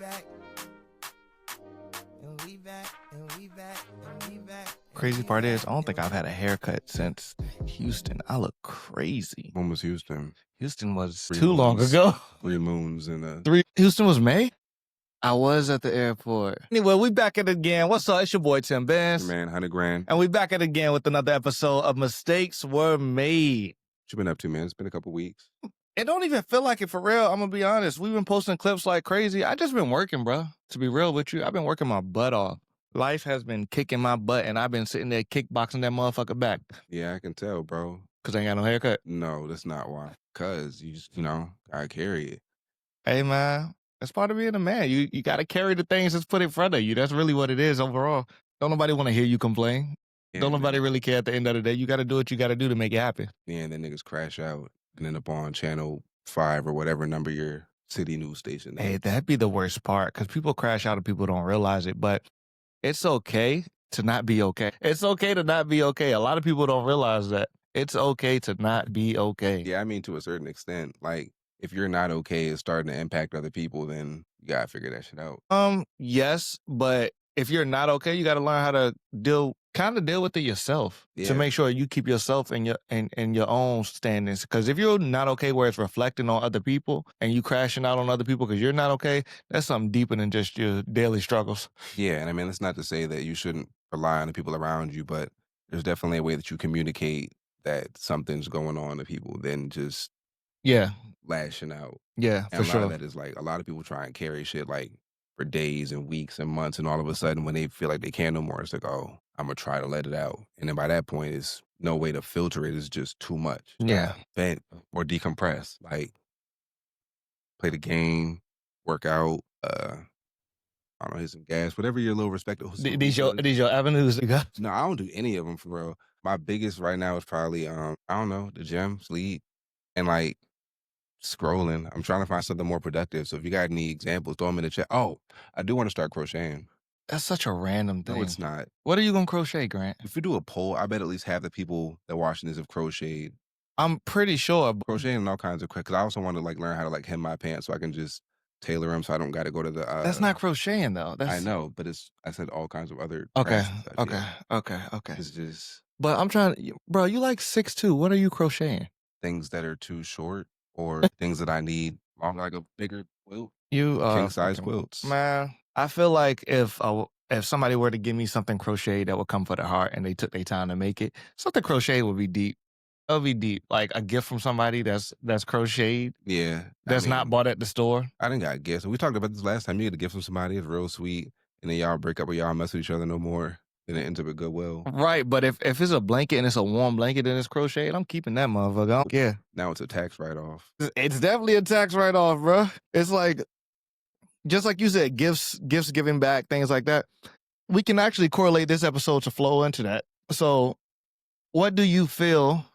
back. And we back, and we back, and we back. Crazy part is, I don't think I've had a haircut since Houston. I look crazy. When was Houston? Houston was 3 too long moons. ago. 3 moons and Houston was May? I was at the airport. Anyway, we back at it again. What's up? It's your boy Tim Benz. man, 100 grand. And we back at it again with another episode of Mistakes Were Made. What you been up to, man? It's been a couple weeks. It don't even feel like it for real. I'm going to be honest. We've been posting clips like crazy. I just been working, bro. To be real with you, I've been working my butt off. Life has been kicking my butt, and I've been sitting there kickboxing that motherfucker back. Yeah, I can tell, bro. Because I ain't got no haircut. No, that's not why. Because you just, gotta carry it. Hey, man. That's part of being a man. You got to carry the things that's put in front of you. That's really what it is overall. Don't nobody want to hear you complain. Yeah, Don't nobody really care at the end of the day. You got to do what you got to do to make it happen. Yeah, and then niggas crash out and end up on channel 5 or whatever number your city news station is. Hey, that'd be the worst part because people crash out and people don't realize it. But it's okay to not be okay. It's okay to not be okay. A lot of people don't realize that. It's okay to not be okay. Yeah, I mean, to a certain extent. Like, if you're not okay, it's starting to impact other people, then you gotta figure that shit out. Yes, but if you're not okay, you got to learn how to deal with it yourself to Yeah. make sure you keep yourself in your own standings. Because if you're not okay where it's reflecting on other people and you crashing out on other people because you're not okay, that's something deeper than just your daily struggles. Yeah, and I mean, that's not to say that you shouldn't rely on the people around you, but there's definitely a way that you communicate that something's going on to people than just Yeah, lashing out. yeah, And for a lot sure. of that is like, a lot of people try and carry shit like for days and weeks and months, and all of a sudden when they feel like they can't no more, it's like, oh, I'm gonna try to let it out. And then by that point, it's no way to filter it. It's just too much. Yeah. Vent or decompress. Like, play the game, work out, I don't know, hit some gas, whatever your little respective. These your avenues to go. No, I don't do any of them for real. My biggest right now is probably, I don't know, the gym, sleep, and like scrolling. I'm trying to find something more productive. So if you got any examples, throw them in the chat. Oh, I do want to start crocheting. That's such a random thing. No, it's not. What are you gonna crochet, Grant? If we do a poll, I bet at least half the people that watching this have crocheted. I'm pretty sure. Crocheting and all kinds of quick. Because I also want to like learn how to like hem my pants so I can just tailor them so I don't got to go to the. That's not crocheting though. I know, but I said all kinds of other. Okay. crafts and stuff, yeah. Okay. It's just But I'm trying, bro. You like 6'2". What are you crocheting? things that are too short or things that I need long, like a bigger quilt, You king size quilts. Man, I feel like if somebody were to give me something crocheted that would come for the heart and they took their time to make it, something crocheted would be deep. It would be deep, like a gift from somebody that's crocheted. Yeah, That's not bought at the store. I didn't got gifts. We talked about this last time. You get a gift from somebody, it's real sweet, and then y'all break up or y'all mess with each other no more. Then it ends up at Goodwill. Right, but if it's a blanket and it's a warm blanket and it's crocheted, I'm keeping that motherfucker. Yeah, Now it's a tax write-off. it's definitely a tax write-off, bro. It's like, just like you said, gifts giving back, things like that. We can actually correlate this episode to flow into that. So, what do you feel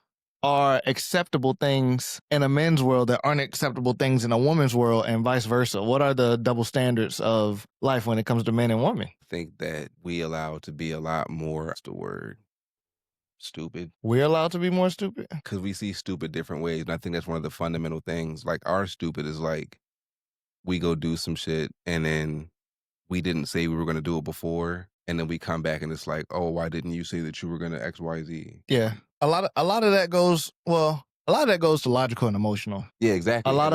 are acceptable things in a men's world that aren't acceptable things in a woman's world, and vice versa? What are the double standards of life when it comes to men and women? I think that we allowed to be a lot more, what's the word? Stupid. We're allowed to be more stupid? Because we see stupid different ways. And I think that's one of the fundamental things. Like, our stupid is like, we go do some shit and then we didn't say we were going to do it before. And then we come back and it's like, oh, why didn't you say that you were going to X, Y, Z? Yeah. A lot of that goes, to logical and emotional. Yeah, exactly. A lot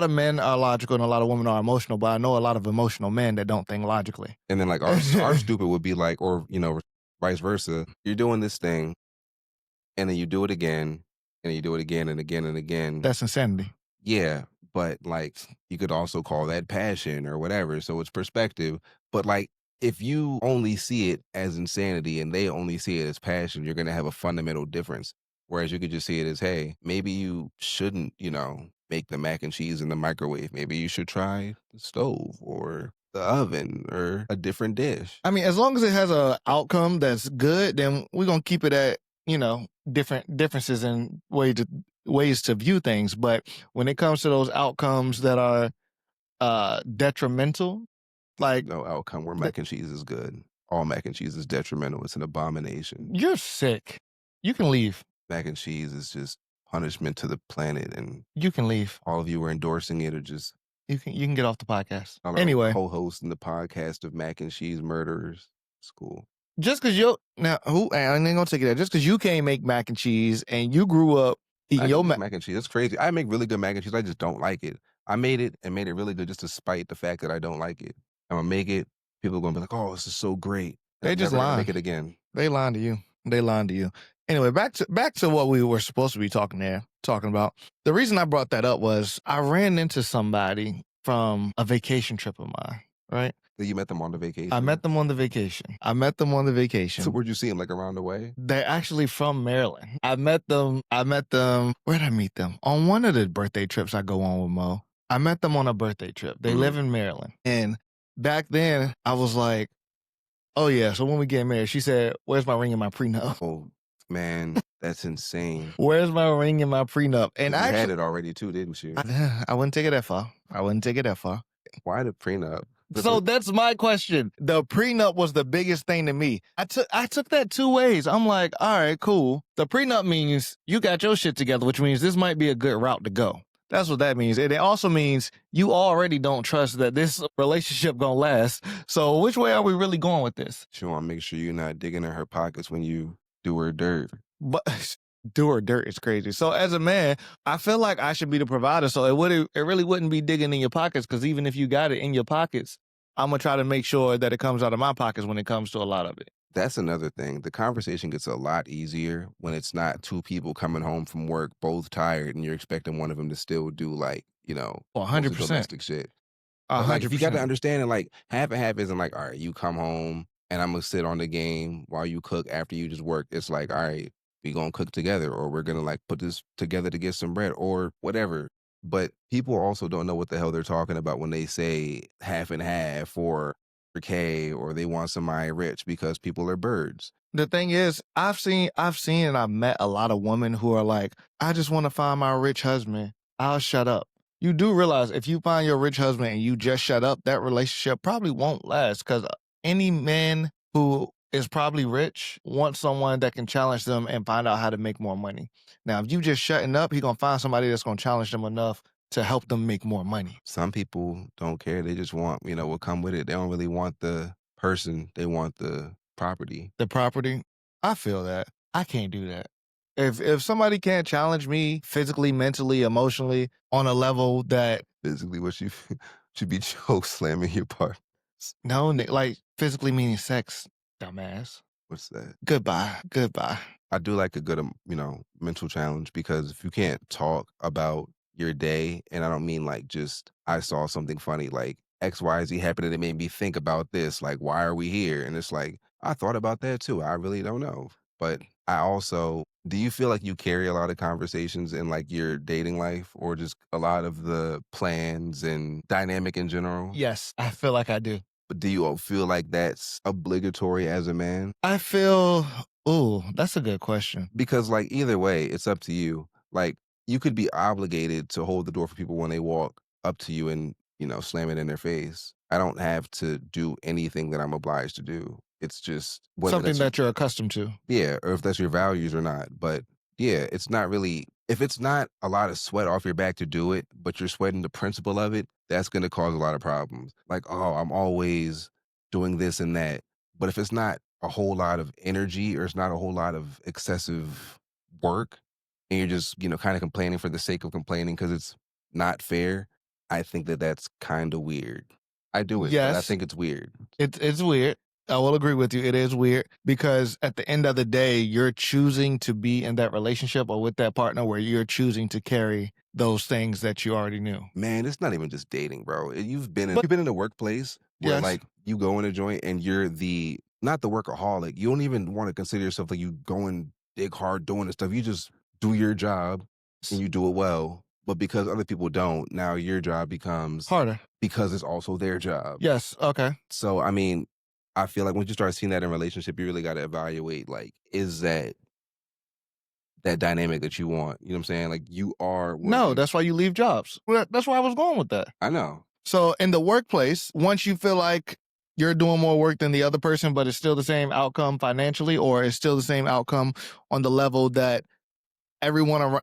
of men are logical and a lot of women are emotional, but I know a lot of emotional men that don't think logically. And then like our stupid would be like, or, vice versa. You're doing this thing and then you do it again and you do it again and again and again. That's insanity. Yeah. But like, you could also call that passion or whatever. So it's perspective. But like, if you only see it as insanity and they only see it as passion, you're going to have a fundamental difference. Whereas you could just see it as, hey, maybe you shouldn't, make the mac and cheese in the microwave. Maybe you should try the stove or the oven or a different dish. I mean, as long as it has a outcome that's good, then we're going to keep it at, different differences in ways to view things. But when it comes to those outcomes that are detrimental, like, No outcome where mac and cheese is good. All mac and cheese is detrimental. It's an abomination. you're sick. You can leave. Mac and cheese is just punishment to the planet, and You can leave. all of you are endorsing it or just You can get off the podcast. I'm Anyway, co-hosting the podcast of Mac and Cheese Murderers. It's cool. just because you now who I ain't gonna take it there. Just because you can't make mac and cheese and you grew up eating I your can make mac and cheese. It's crazy. I make really good mac and cheese. I just don't like it. I made it and made it really good just to spite the fact that I don't like it. I'm gonna make it. People are gonna be like, "Oh, this is so great." And They I'm just never gonna lying. make it again. They lying to you. They lying to you. Anyway, back to what we were supposed to be talking about. The reason I brought that up was I ran into somebody from a vacation trip of mine, right? You met them on the vacation? I met them on the vacation. So where'd you see them? Like around the way? They're actually from Maryland. I met them. Where'd I meet them? On one of the birthday trips I go on with Mo. I met them on a birthday trip. They live in Maryland. And back then I was like, oh yeah, so when we get married, she said, where's my ring and my prenup? Oh man, that's insane. Where's my ring and my prenup? And you I had it already too, didn't you? I wouldn't take it that far. Why the prenup? So that's my question. The prenup was the biggest thing to me. I took that two ways. I'm like, all right, cool. The prenup means you got your shit together, which means this might be a good route to go. That's what that means. And it also means you already don't trust that this relationship gonna last. So which way are we really going with this? She want to make sure you're not digging in her pockets when you do her dirt. But do her dirt is crazy. So as a man, I feel like I should be the provider. So it really wouldn't be digging in your pockets, because even if you got it in your pockets, I'm gonna try to make sure that it comes out of my pockets when it comes to a lot of it. That's another thing. The conversation gets a lot easier when it's not two people coming home from work, both tired, and you're expecting one of them to still do like, you know, 100%. domestic shit. Like, if you got to understand it, like half and half isn't like, all right, you come home and I'm gonna sit on the game while you cook after you just work. It's like, all right, we gonna cook together, or we're gonna like put this together to get some bread or whatever. But people also don't know what the hell they're talking about when they say half and half or K, or they want somebody rich, because people are birds. The thing is, I've seen and I've met a lot of women who are like, I just want to find my rich husband. I'll shut up. You do realize if you find your rich husband and you just shut up, that relationship probably won't last, because any man who is probably rich wants someone that can challenge them and find out how to make more money. Now, if you just shutting up, he's going to find somebody that's going to challenge them enough to help them make more money. Some people don't care. They just want, what come with it. They don't really want the person. They want the property. The property? I feel that. I can't do that. If somebody can't challenge me physically, mentally, emotionally on a level that... Physically, what you should be choke slamming your partner. No, like physically meaning sex, dumbass. What's that? Goodbye. I do like a good, mental challenge, because if you can't talk about your day, and I don't mean like just I saw something funny like XYZ happened and it made me think about this, like why are we here? And it's like, I thought about that too. I really don't know. But I also, do you feel like you carry a lot of conversations in like your dating life, or just a lot of the plans and dynamic in general? Yes, I feel like I do. But do you feel like that's obligatory as a man? I feel, that's a good question. Because like either way, it's up to you. Like, you could be obligated to hold the door for people when they walk up to you and, slam it in their face. I don't have to do anything that I'm obliged to do. It's just something that you're accustomed to. Yeah, or if that's your values or not. But yeah, it's not really, if it's not a lot of sweat off your back to do it, but you're sweating the principle of it, that's going to cause a lot of problems. Like, oh, I'm always doing this and that. But if it's not a whole lot of energy, or it's not a whole lot of excessive work, and you're just, kind of complaining for the sake of complaining because it's not fair, I think that that's kind of weird. I do it, but I think it's weird. It's weird. I will agree with you. It is weird, because at the end of the day, you're choosing to be in that relationship or with that partner where you're choosing to carry those things that you already knew. Man, it's not even just dating, bro. You've been in a workplace where like you go in a joint and you're not the workaholic. You don't even want to consider yourself like you going dig hard doing this stuff. You just do your job and you do it well. But because other people don't, now your job becomes harder because it's also their job. Yes. Okay. So, I mean, I feel like when you start seeing that in a relationship, you really got to evaluate, like, is that dynamic that you want? You know what I'm saying? Like, you are... No, that's why you leave jobs. That's why I was going with that. I know. So in the workplace, once you feel like you're doing more work than the other person, but it's still the same outcome financially, or it's still the same outcome on the level that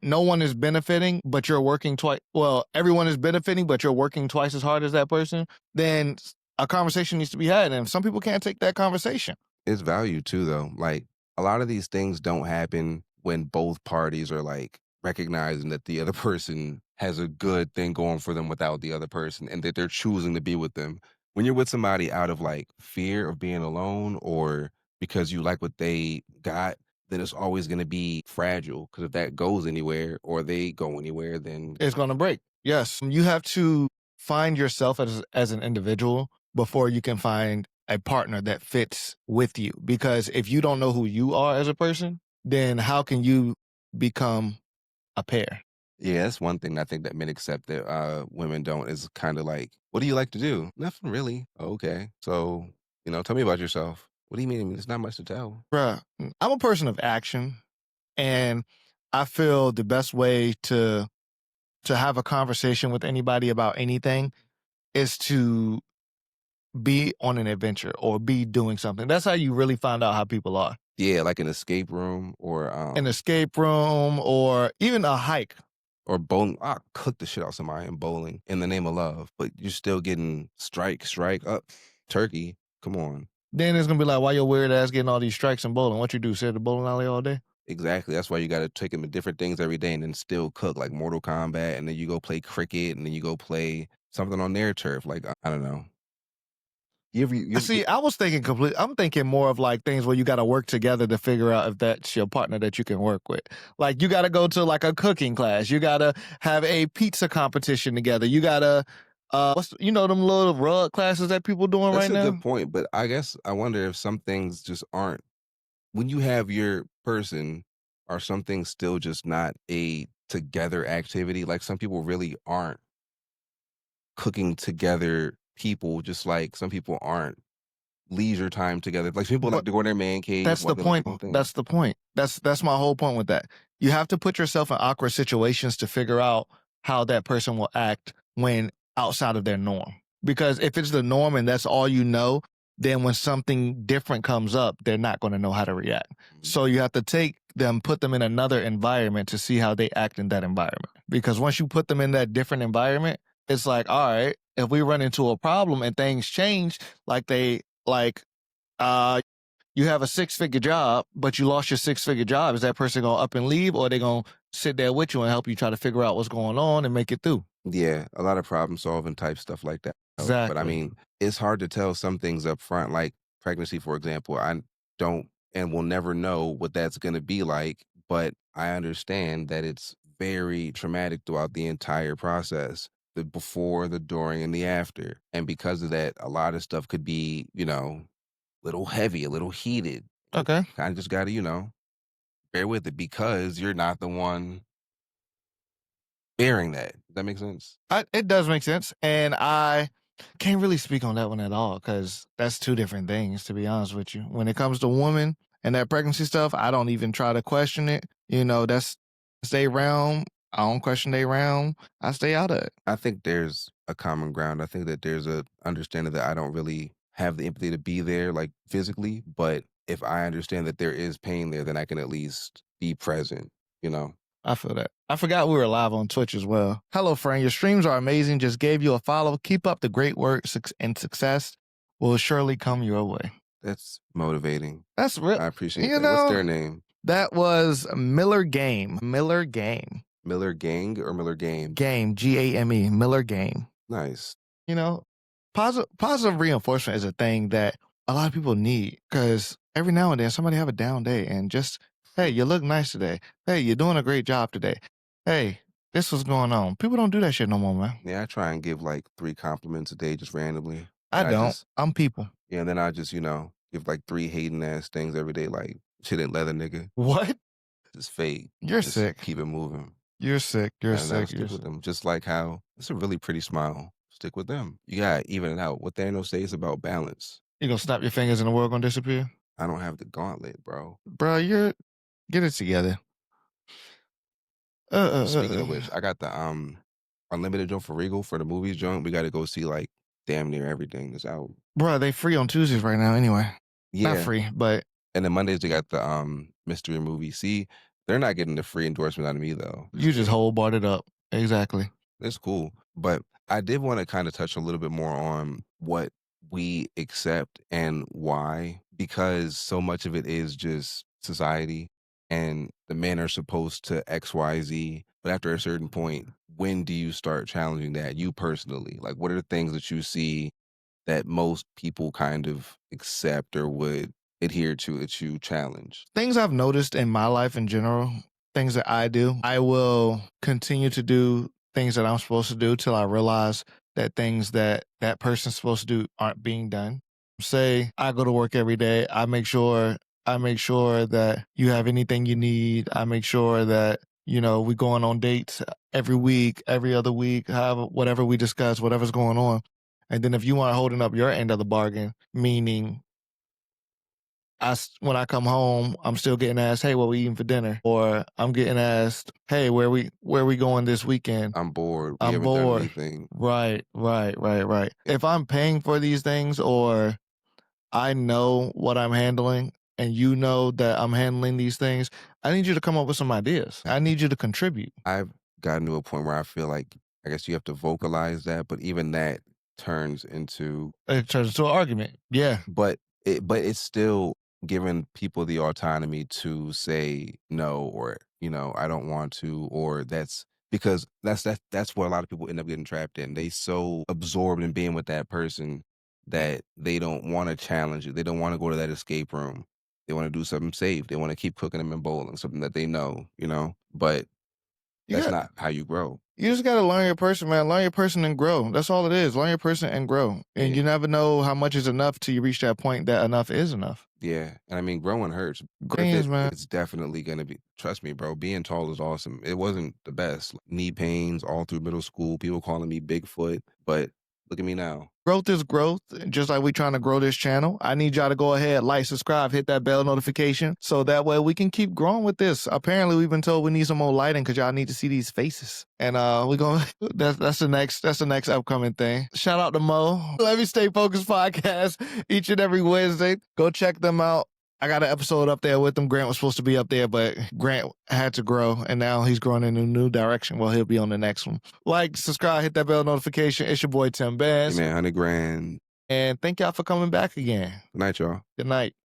no one is benefiting, but you're working twice. Well, everyone is benefiting, but you're working twice as hard as that person. Then a conversation needs to be had, and some people can't take that conversation. It's value too, though. Like a lot of these things don't happen when both parties are like recognizing that the other person has a good thing going for them without the other person and that they're choosing to be with them. When you're with somebody out of like fear of being alone or because you like what they got, then it's always going to be fragile. Because if that goes anywhere or they go anywhere, then It's going to break. Yes. You have to find yourself as an individual before you can find a partner that fits with you. Because if you don't know who you are as a person, then how can you become a pair? yeah, that's one thing I think that men accept that women don't is kind of like, what do you like to do? Nothing really. "Oh, okay. So, tell me about yourself. What do you mean? There's not much to tell. Bruh, I'm a person of action, and I feel the best way to have a conversation with anybody about anything is to be on an adventure or be doing something. That's how you really find out how people are. Yeah, like an escape room or An escape room or even a hike. or bowling. I cook the shit out somebody in bowling in the name of love, but you're still getting strike, up, turkey. Come on. Then it's gonna be like, why your weird ass getting all these strikes in bowling? What you do, sit at the bowling alley all day? Exactly. That's why you got to take them to different things every day and then still cook like Mortal Kombat. And then you go play cricket and then you go play something on their turf. Like, I don't know. You ever See, I was thinking I'm thinking more of like things where you got to work together to figure out if that's your partner that you can work with. Like you got to go to like a cooking class. You got to have a pizza competition together. You got to, them little rug classes that people doing That's right a now? good point. But I guess I wonder if some things just aren't, when you have your person, are some things still just not a together activity? Like some people really aren't cooking together people, just like some people aren't leisure time together. Like some people like to go in their man cave That's while the they like point. their own thing. That's the point. That's my whole point with that. You have to put yourself in awkward situations to figure out how that person will act when outside of their norm. Because if it's the norm and that's all you know, then when something different comes up, they're not going to know how to react. So you have to take them, put them in another environment to see how they act in that environment. Because once you put them in that different environment, it's like, all right, if we run into a problem and things change, you have a 6-figure job, but you lost your 6-figure job. Is that person going to up and leave, or are they going to sit there with you and help you try to figure out what's going on and make it through? Yeah, a lot of problem solving type stuff like that. But I Exactly. mean, it's hard to tell some things up front, like pregnancy, for example. I don't and will never know what that's going to be like, but I understand that it's very traumatic throughout the entire process, the before, the during, and the after. And because of that, a lot of stuff could be, a little heavy, a little heated. Okay. Kind of just got to, bear with it because you're not the one bearing that. Does that make sense? It does make sense. And I can't really speak on that one at all because that's two different things, to be honest with you. When it comes to women and that pregnancy stuff, I don't even try to question it. That's their realm. I don't question their realm. I stay out of it. I think there's a common ground. I think that there's a understanding that I don't really have the empathy to be there, like physically, but if I understand that there is pain there, then I can at least be present. I feel that. I forgot we were live on Twitch as well. Hello, friend. Your streams are amazing. Just gave you a follow. Keep up the great work and success will surely come your way. That's motivating. That's real. I appreciate that. What's their name? That was Miller Game. Miller Gang or Miller Game? Game, Game, Miller Game. Nice. Positive reinforcement is a thing that a lot of people need because every now and then somebody have a down day and just, hey, you look nice today. Hey, you're doing a great job today. Hey, this was going on. People don't do that shit no more, man. Yeah, I try and give like 3 compliments a day just randomly. I don't. I'm people. Yeah, and then I just, give like 3 hating ass things every day, like shit ain't leather, nigga. What? Just fade. You're just sick. Keep it moving. You're sick. You're sick. Stick with them. Just like how it's a really pretty smile. Stick with them. You gotta even it out. What Thanos says about balance. You gonna snap your fingers and the world gonna disappear? I don't have the gauntlet, bro. Bro, get it together. Speaking of which, I got the unlimited joint for Regal for the movies joint. We got to go see like damn near everything that's out. Bro, they free on Tuesdays right now anyway. Yeah. Not free, but And then Mondays they got the mystery movie. See, They're not getting the free endorsement out of me though. You just whole barred it up. Exactly. It's cool. But I did want to kind of touch a little bit more on what we accept and why, because so much of it is just society and the men are supposed to XYZ. But after a certain point, when do you start challenging that, you personally? Like, what are the things that you see that most people kind of accept or would adhere to that you challenge? Things I've noticed in my life in general, things that I do, I will continue to do things that I'm supposed to do till I realize that things that that person's supposed to do aren't being done. Say I go to work every day. I make sure that you have anything you need. I make sure that, we going on dates every week, every other week, however, whatever we discuss, whatever's going on. And then if you want holding up your end of the bargain, meaning when I come home, I'm still getting asked, "Hey, what we eating for dinner?" Or I'm getting asked, "Hey, where we going this weekend?" I'm bored. We I'm haven't done bored. anything. Right. If I'm paying for these things, or I know what I'm handling, and you know that I'm handling these things, I need you to come up with some ideas. I need you to contribute. I've gotten to a point where I feel like, I guess you have to vocalize that, but even that turns into, It turns into an argument. Yeah. but it's still giving people the autonomy to say no, or I don't want to, or that's because that's where a lot of people end up getting trapped in. They so absorbed in being with that person that they don't want to challenge it. They don't want to go to that escape room. They want to do something safe. They want to keep cooking them and bowling, something that they know, but that's Yeah. not how you grow. You just got to learn your person, man. Learn your person and grow. That's all it is. Learn your person and grow. And Yeah. you never know how much is enough till you reach that point that enough is enough. Yeah. And I mean, growing hurts. Greens, man. It's definitely going to be, trust me, bro, being tall is awesome. It wasn't the best. Knee pains all through middle school, people calling me Bigfoot, but look at me now. Growth is growth. Just like we trying to grow this channel. I need y'all to go ahead, like, subscribe, hit that bell notification, so that way we can keep growing with this. Apparently, we've been told we need some more lighting because y'all need to see these faces. And we're going that's the next upcoming thing. Shout out to Mo. Let Me Stay Focused podcast each and every Wednesday. Go check them out. I got an episode up there with him. Grant was supposed to be up there, but Grant had to grow, and now he's growing in a new direction. Well, he'll be on the next one. Like, subscribe, hit that bell notification. It's your boy, Tim Bass. Hey man, 100 grand. And thank y'all for coming back again. Good night, y'all. Good night.